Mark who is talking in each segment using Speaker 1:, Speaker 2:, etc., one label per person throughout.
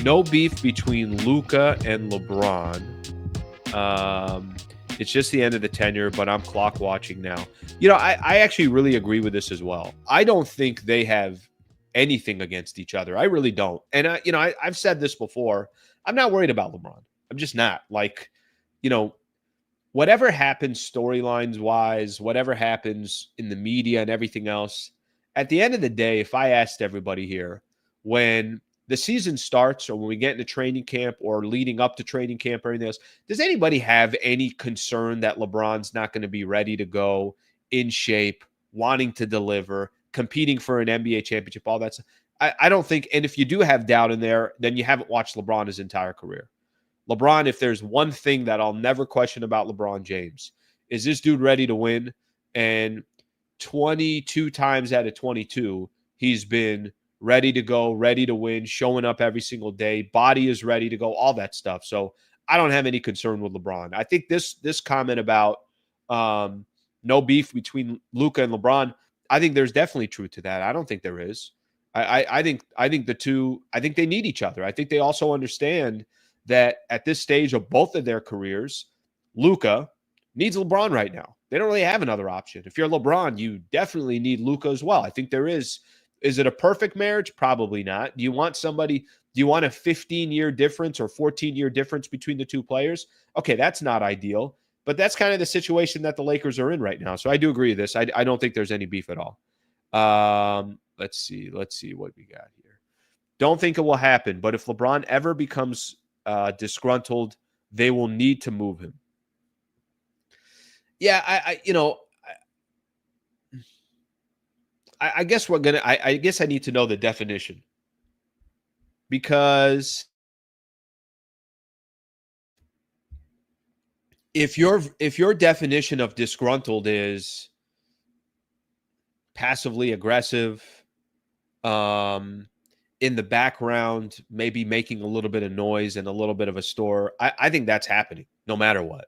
Speaker 1: no beef between Luka and LeBron. It's just the end of the tenure, but I'm clock watching now. I actually really agree with this as well. I don't think they have anything against each other. I really don't. And I've said this before. I'm not worried about LeBron. I'm just not. Like, whatever happens storylines wise, whatever happens in the media and everything else, at the end of the day, if I asked everybody here, when the season starts or when we get into training camp or leading up to training camp or anything else, does anybody have any concern that LeBron's not going to be ready to go, in shape, wanting to deliver, competing for an NBA championship, all that stuff? I don't think, and if you do have doubt in there, then you haven't watched LeBron his entire career. LeBron, if there's one thing that I'll never question about LeBron James, is this dude ready to win? And 22 times out of 22, he's been ready to go, ready to win, showing up every single day. Body is ready to go, all that stuff. So I don't have any concern with LeBron. I think this comment about no beef between Luka and LeBron, I think there's definitely truth to that. I don't think there is. I think the two, I think they need each other. I think they also understand that at this stage of both of their careers, Luka needs LeBron right now. They don't really have another option. If you're LeBron, you definitely need Luka as well. I think there is. Is it a perfect marriage? Probably not. Do you want a 15-year difference or 14-year difference between the two players? Okay, that's not ideal, but that's kind of the situation that the Lakers are in right now. So I do agree with this. I don't think there's any beef at all. Let's see what we got here. Don't think it will happen, but if LeBron ever becomes disgruntled, they will need to move him. Yeah, I guess I guess I need to know the definition, because if your definition of disgruntled is passively aggressive, in the background, maybe making a little bit of noise and a little bit of a stir, I think that's happening no matter what.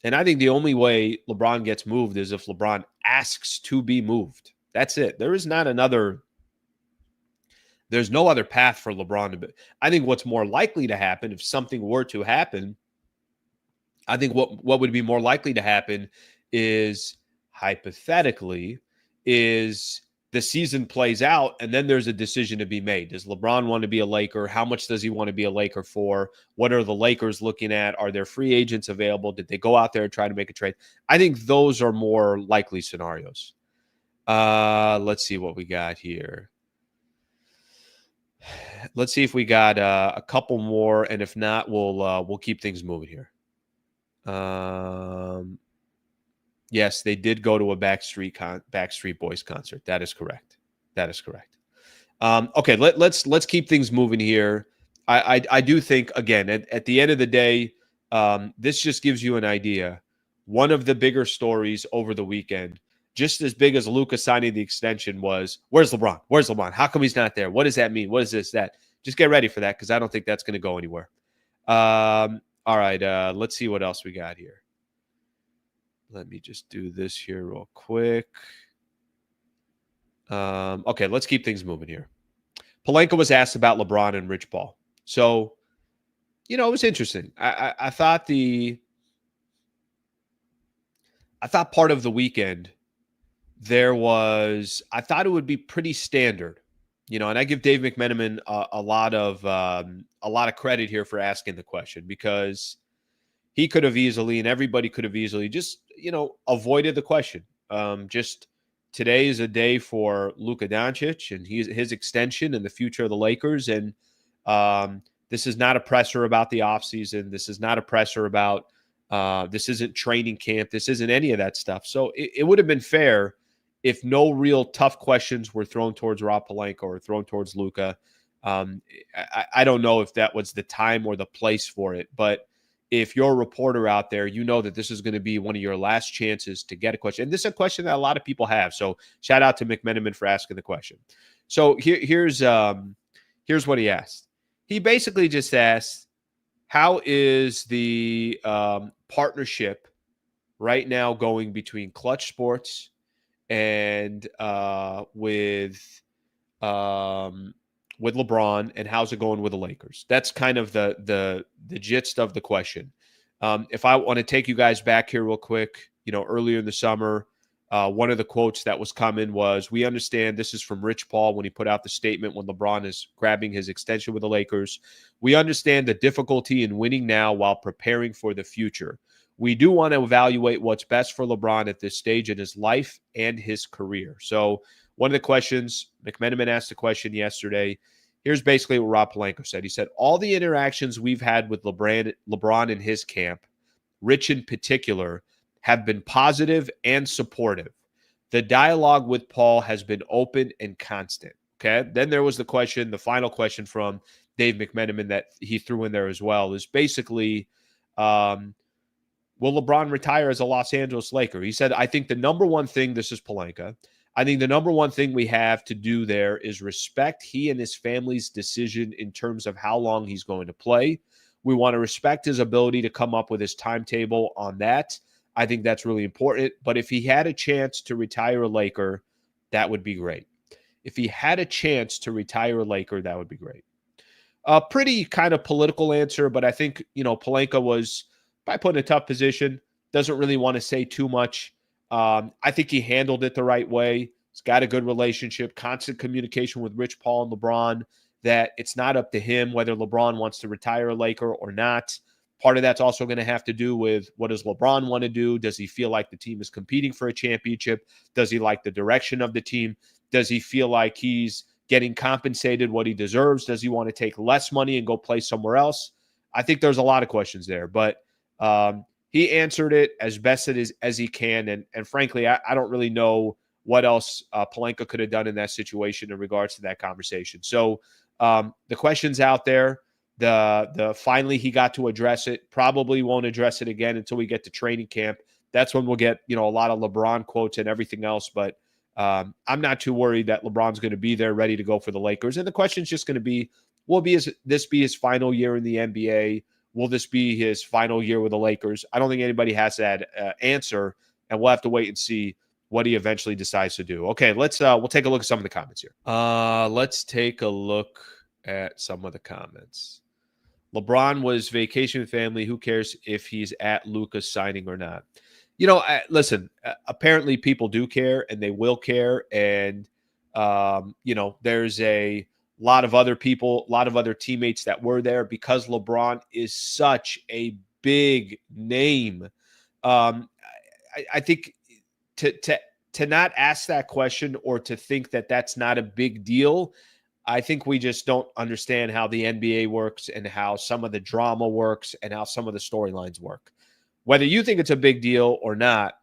Speaker 1: And I think the only way LeBron gets moved is if LeBron asks to be moved. That's it. There's no other path for LeBron to be. I think what's more likely to happen, if something were to happen, I think what would be more likely to happen is, hypothetically, is the season plays out and then there's a decision to be made. Does LeBron want to be a Laker? How much does he want to be a Laker for? What are the Lakers looking at? Are there free agents available? Did they go out there and try to make a trade? I think those are more likely scenarios. Let's see what we got here. Let's see if we got a couple more, and if not, we'll keep things moving here. Yes, they did go to a Backstreet Boys concert. That is correct. Okay, let's keep things moving here. I do think, again, at the end of the day, this just gives you an idea. One of the bigger stories over the weekend, just as big as Luka signing the extension, was, where's LeBron? Where's LeBron? How come he's not there? What does that mean? What is this, that? Just get ready for that, because I don't think that's going to go anywhere. All right, let's see what else we got here. Let me just do this here real quick. Okay, let's keep things moving here. Pelinka was asked about LeBron and Rich Paul. So, it was interesting. I thought part of the weekend I thought it would be pretty standard, and I give Dave McMenamin a lot of credit here for asking the question, because he could have easily, and everybody could have easily, just, avoided the question. Just today is a day for Luka Doncic and his extension and the future of the Lakers. And this is not a presser about the offseason. This is not a presser about, this isn't training camp. This isn't any of that stuff. So it would have been fair if no real tough questions were thrown towards Rob Pelinka or thrown towards Luka. I don't know if that was the time or the place for it, but if you're a reporter out there, you know that this is going to be one of your last chances to get a question. And this is a question that a lot of people have. So shout out to McMenamin for asking the question. So here's what he asked. He basically just asked, how is the partnership right now going between Clutch Sports and with with LeBron, and how's it going with the Lakers? That's kind of the gist of the question. If I want to take you guys back here real quick, earlier in the summer, one of the quotes that was coming was, "We understand," this is from Rich Paul when he put out the statement when LeBron is grabbing his extension with the Lakers. "We understand the difficulty in winning now while preparing for the future. We do want to evaluate what's best for LeBron at this stage in his life and his career." So one of the questions, McMenamin asked the question yesterday. Here's basically what Rob Pelinka said. He said, "All the interactions we've had with LeBron and his camp, Rich in particular, have been positive and supportive. The dialogue with Paul has been open and constant." Okay. Then there was the question, the final question from Dave McMenamin that he threw in there as well, is basically, will LeBron retire as a Los Angeles Laker? He said, "I think the number one thing," this is Pelinka, "I think the number one thing we have to do there is respect he and his family's decision in terms of how long he's going to play. We want to respect his ability to come up with his timetable on that. I think that's really important. But if he had a chance to retire a Laker, that would be great." If he had a chance to retire a Laker, that would be great. A pretty kind of political answer, but I think, Pelinka was probably put in a tough position. Doesn't really want to say too much. I think he handled it the right way. He's got a good relationship, constant communication with Rich Paul and LeBron, that it's not up to him whether LeBron wants to retire a Laker or not. Part of that's also going to have to do with, what does LeBron want to do? Does he feel like the team is competing for a championship? Does he like the direction of the team? Does he feel like he's getting compensated what he deserves? Does he want to take less money and go play somewhere else? I think there's a lot of questions there, but he answered it as best as he can. And frankly, I don't really know what else Pelinka could have done in that situation in regards to that conversation. So the question's out there. The finally he got to address it. Probably won't address it again until we get to training camp. That's when we'll get a lot of LeBron quotes and everything else. But I'm not too worried that LeBron's going to be there ready to go for the Lakers. And the question's just going to be, will this be his final year in the NBA? Will this be his final year with the Lakers? I don't think anybody has that answer, and we'll have to wait and see what he eventually decides to do. Okay, we'll take a look at some of the comments here. Let's take a look at some of the comments. LeBron was vacation with family. Who cares if he's at Luka's signing or not? Listen, apparently people do care, and they will care. And, there's a lot of other people, a lot of other teammates that were there because LeBron is such a big name. I think to not ask that question or to think that that's not a big deal, I think we just don't understand how the NBA works and how some of the drama works and how some of the storylines work. Whether you think it's a big deal or not,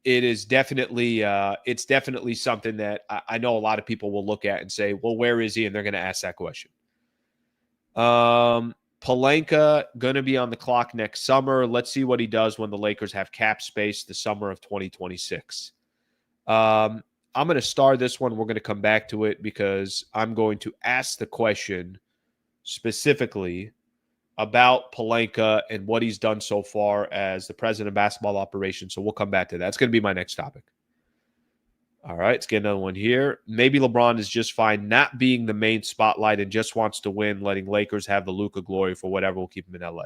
Speaker 1: it is definitely it's definitely something that I know a lot of people will look at and say, well, where is he? And they're going to ask that question. Pelinka going to be on the clock next summer. Let's see what he does when the Lakers have cap space the summer of 2026. I'm going to star this one. We're going to come back to it because I'm going to ask the question specifically about Pelinka and what he's done so far as the president of basketball operations. So we'll come back to that. That's going to be my next topic. All right, let's get another one here. Maybe LeBron is just fine not being the main spotlight and just wants to win, letting Lakers have the Luka glory for whatever will keep him in LA.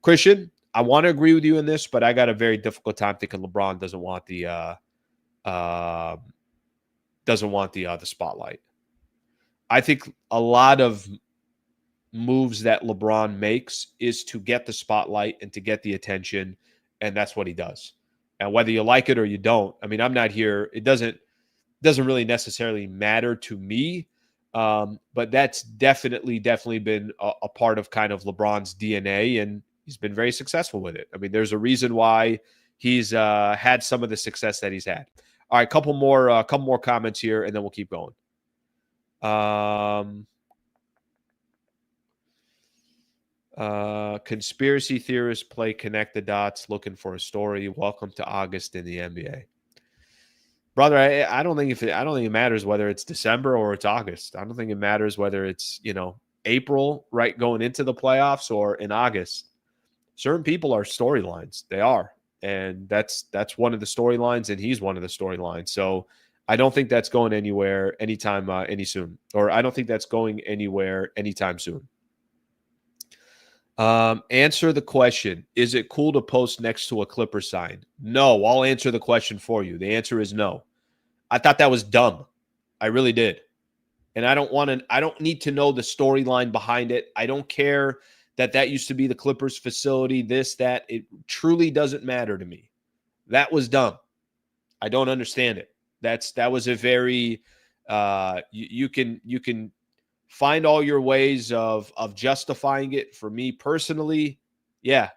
Speaker 1: Christian, I want to agree with you in this, but I got a very difficult time thinking LeBron doesn't want the spotlight. I think a lot of moves that LeBron makes is to get the spotlight and to get the attention, and that's what he does. And whether you like it or you don't, I mean, I'm not here. It doesn't really necessarily matter to me, but that's definitely been a part of kind of LeBron's DNA, and he's been very successful with it. I mean, there's a reason why he's had some of the success that he's had. All right, couple more comments here, and then we'll keep going. Conspiracy theorists play connect the dots, looking for a story. Welcome to August in the NBA, brother. I don't think it matters whether it's December or it's August. I don't think it matters whether it's April, right, going into the playoffs, or in August. Certain people are storylines. They are. And that's one of the storylines, and he's one of the storylines. So I don't think that's going anywhere anytime any soon, or I don't think that's going anywhere anytime soon. Answer the question. Is it cool to post next to a Clipper sign? No, I'll answer the question for you. The answer is no. I thought that was dumb. I really did. And I don't need to know the storyline behind it. I don't care that used to be the Clippers facility, this, that. It truly doesn't matter to me. That was dumb. I don't understand it. That was a very you can find all your ways of justifying it. For me personally, yeah,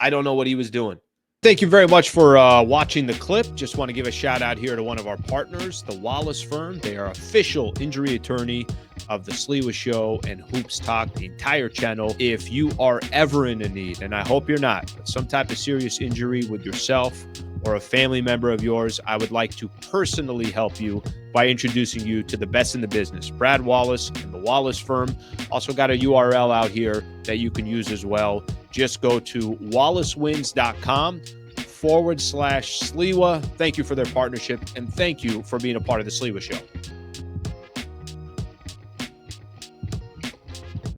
Speaker 1: I don't know what he was doing. Thank you very much for watching the clip. Just want to give a shout out here to one of our partners, the Wallace Firm. They are official injury attorney of the Sliwa Show and Hoops Talk, the entire channel. If you are ever in a need, and I hope you're not, but some type of serious injury with yourself or a family member of yours, I would like to personally help you by introducing you to the best in the business, Brad Wallace and the Wallace Firm. Also got a URL out here that you can use as well. Just go to wallacewins.com/Sliwa. Thank you for their partnership, and thank you for being a part of the Sliwa Show.